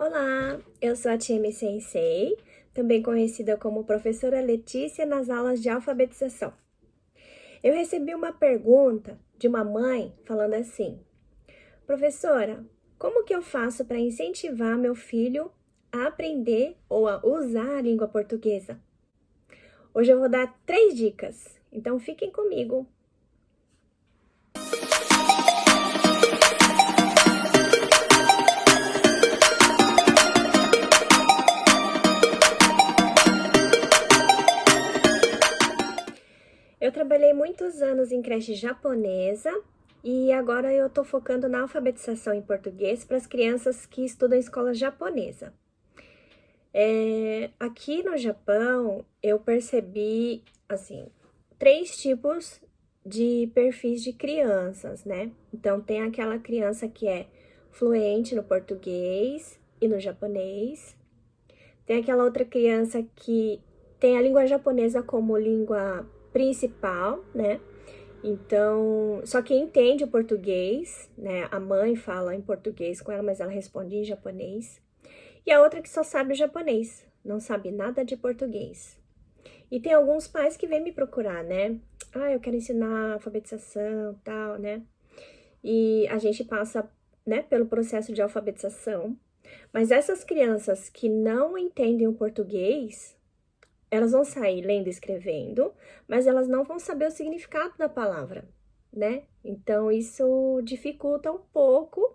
Olá, eu sou a Chime Sensei, também conhecida como professora Letícia nas aulas de alfabetização. Eu recebi uma pergunta de uma mãe falando assim: Professora, como que eu faço para incentivar meu filho a aprender ou a usar a língua portuguesa? Hoje eu vou dar 3 dicas, então fiquem comigo. Eu trabalhei muitos anos em creche japonesa e agora eu tô focando na alfabetização em português para as crianças que estudam em escola japonesa. Aqui no Japão, eu percebi, assim, 3 tipos de perfis de crianças, né? Então, tem aquela criança que é fluente no português e no japonês. Tem aquela outra criança que tem a língua japonesa como língua principal, né? Então, só que entende o português, né? A mãe fala em português com ela, mas ela responde em japonês. E a outra que só sabe o japonês, não sabe nada de português. E tem alguns pais que vêm me procurar, né? Ah, eu quero ensinar alfabetização, tal, né? E a gente passa, né, pelo processo de alfabetização. Mas essas crianças que não entendem o português, elas vão sair lendo e escrevendo, mas elas não vão saber o significado da palavra, né? Então, isso dificulta um pouco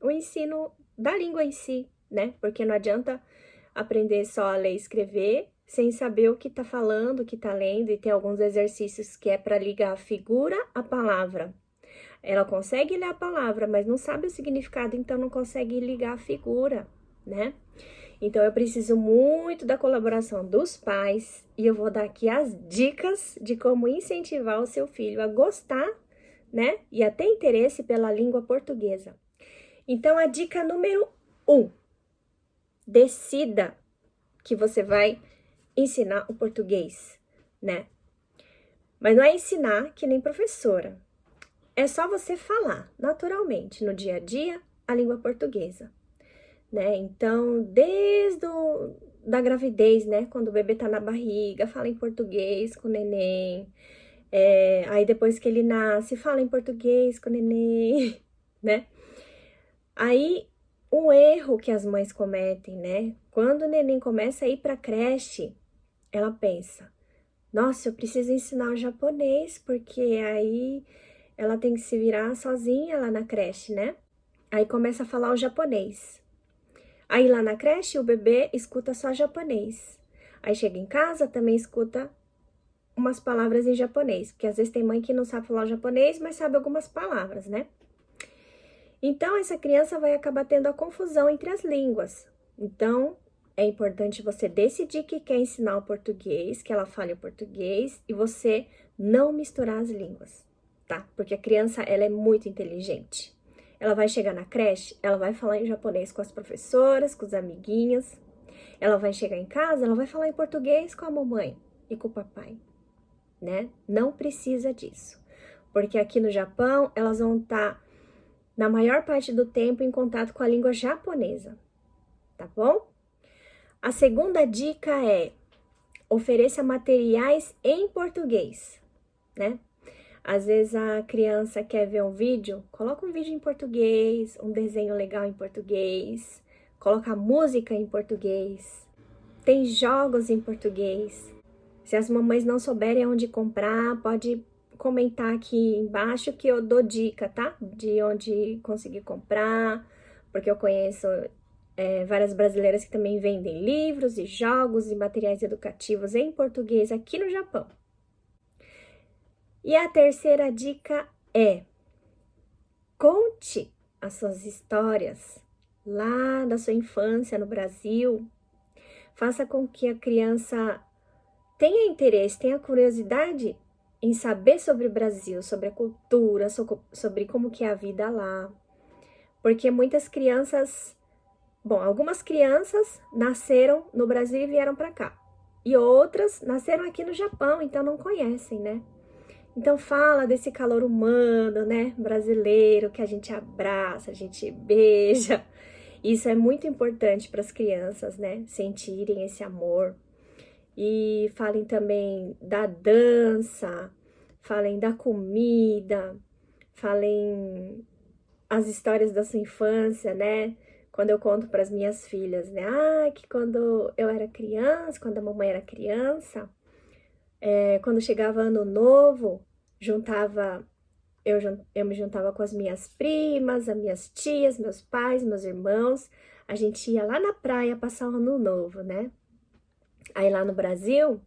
o ensino da língua em si, né? Porque não adianta aprender só a ler e escrever sem saber o que tá falando, o que tá lendo, e tem alguns exercícios que é para ligar a figura à palavra. Ela consegue ler a palavra, mas não sabe o significado, então não consegue ligar a figura, né? Então eu preciso muito da colaboração dos pais e eu vou dar aqui as dicas de como incentivar o seu filho a gostar, né? E a ter interesse pela língua portuguesa. Então a dica número 1: decida que você vai ensinar o português, né? Mas não é ensinar que nem professora. É só você falar naturalmente no dia a dia a língua portuguesa, né? Então, da gravidez, né? Quando o bebê tá na barriga, fala em português com o neném. Aí depois que ele nasce, fala em português com o neném, né? Aí, um erro que as mães cometem, né? Quando o neném começa a ir pra creche, ela pensa: nossa, eu preciso ensinar o japonês, porque aí ela tem que se virar sozinha lá na creche, né? Aí começa a falar o japonês. Aí lá na creche o bebê escuta só japonês. Aí chega em casa, também escuta umas palavras em japonês, porque às vezes tem mãe que não sabe falar o japonês, mas sabe algumas palavras, né? Então essa criança vai acabar tendo a confusão entre as línguas. Então, é importante você decidir que quer ensinar o português, que ela fale o português, e você não misturar as línguas, tá? Porque a criança, ela é muito inteligente. Ela vai chegar na creche, ela vai falar em japonês com as professoras, com os amiguinhos. Ela vai chegar em casa, ela vai falar em português com a mamãe e com o papai, né? Não precisa disso. Porque aqui no Japão, elas vão estar, na maior parte do tempo, em contato com a língua japonesa, tá bom? A segunda dica é: ofereça materiais em português, né? Às vezes a criança quer ver um vídeo, coloca um vídeo em português, um desenho legal em português, coloca música em português, tem jogos em português. Se as mamães não souberem onde comprar, pode comentar aqui embaixo que eu dou dica, tá? De onde conseguir comprar, porque eu conheço várias brasileiras que também vendem livros e jogos e materiais educativos em português aqui no Japão. E a terceira dica é: conte as suas histórias lá da sua infância no Brasil. Faça com que a criança tenha interesse, tenha curiosidade em saber sobre o Brasil, sobre a cultura, sobre como que é a vida lá. Porque muitas crianças, algumas crianças nasceram no Brasil e vieram para cá. E outras nasceram aqui no Japão, então não conhecem, né? Então fala desse calor humano, né, brasileiro, que a gente abraça, a gente beija. Isso é muito importante para as crianças, né? Sentirem esse amor. E falem também da dança, falem da comida, falem as histórias da sua infância, né? Quando eu conto para as minhas filhas, né? Ah, que quando eu era criança, quando a mamãe era criança, quando chegava ano novo, juntava eu me juntava com as minhas primas, as minhas tias, meus pais, meus irmãos. A gente ia lá na praia passar o ano novo, né? Aí lá no Brasil,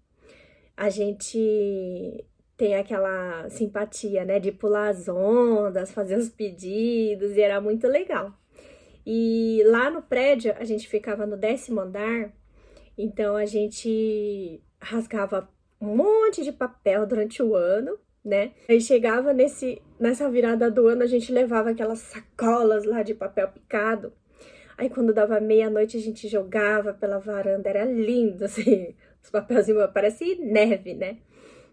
a gente tem aquela simpatia, né? De pular as ondas, fazer os pedidos, e era muito legal. E lá no prédio, a gente ficava no 10º andar, então a gente rasgava um monte de papel durante o ano, né? Aí chegava nessa virada do ano, a gente levava aquelas sacolas lá de papel picado. Aí quando dava meia-noite, a gente jogava pela varanda, era lindo, assim, os papelzinhos, parece neve, né?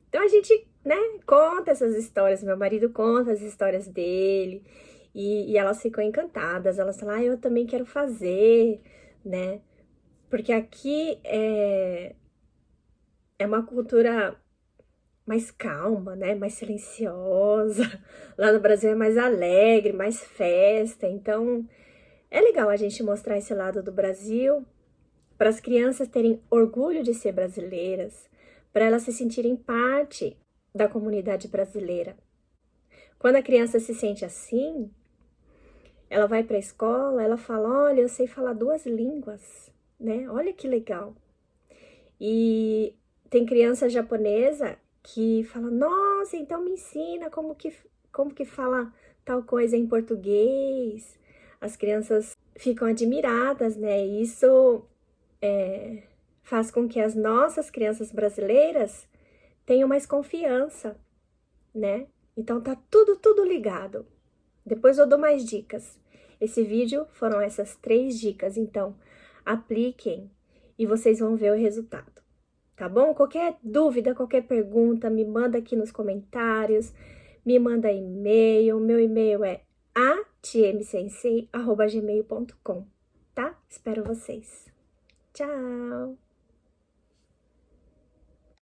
Então a gente, né, conta essas histórias, meu marido conta as histórias dele, e elas ficam encantadas, elas falam, ah, eu também quero fazer, né? Porque aqui é uma cultura mais calma, né? Mais silenciosa. Lá no Brasil é mais alegre, mais festa. Então, é legal a gente mostrar esse lado do Brasil para as crianças terem orgulho de ser brasileiras, para elas se sentirem parte da comunidade brasileira. Quando a criança se sente assim, ela vai para a escola, ela fala: "Olha, eu sei falar 2 línguas", né? Olha que legal. E tem criança japonesa que fala: "Nossa, então me ensina como que fala tal coisa em português". As crianças ficam admiradas, né? Isso faz com que as nossas crianças brasileiras tenham mais confiança, né? Então tá tudo ligado. Depois eu dou mais dicas. Esse vídeo foram essas 3 dicas, então apliquem e vocês vão ver o resultado. Tá bom? Qualquer dúvida, qualquer pergunta, me manda aqui nos comentários, me manda e-mail. Meu e-mail é atmsensei@gmail.com, tá? Espero vocês. Tchau!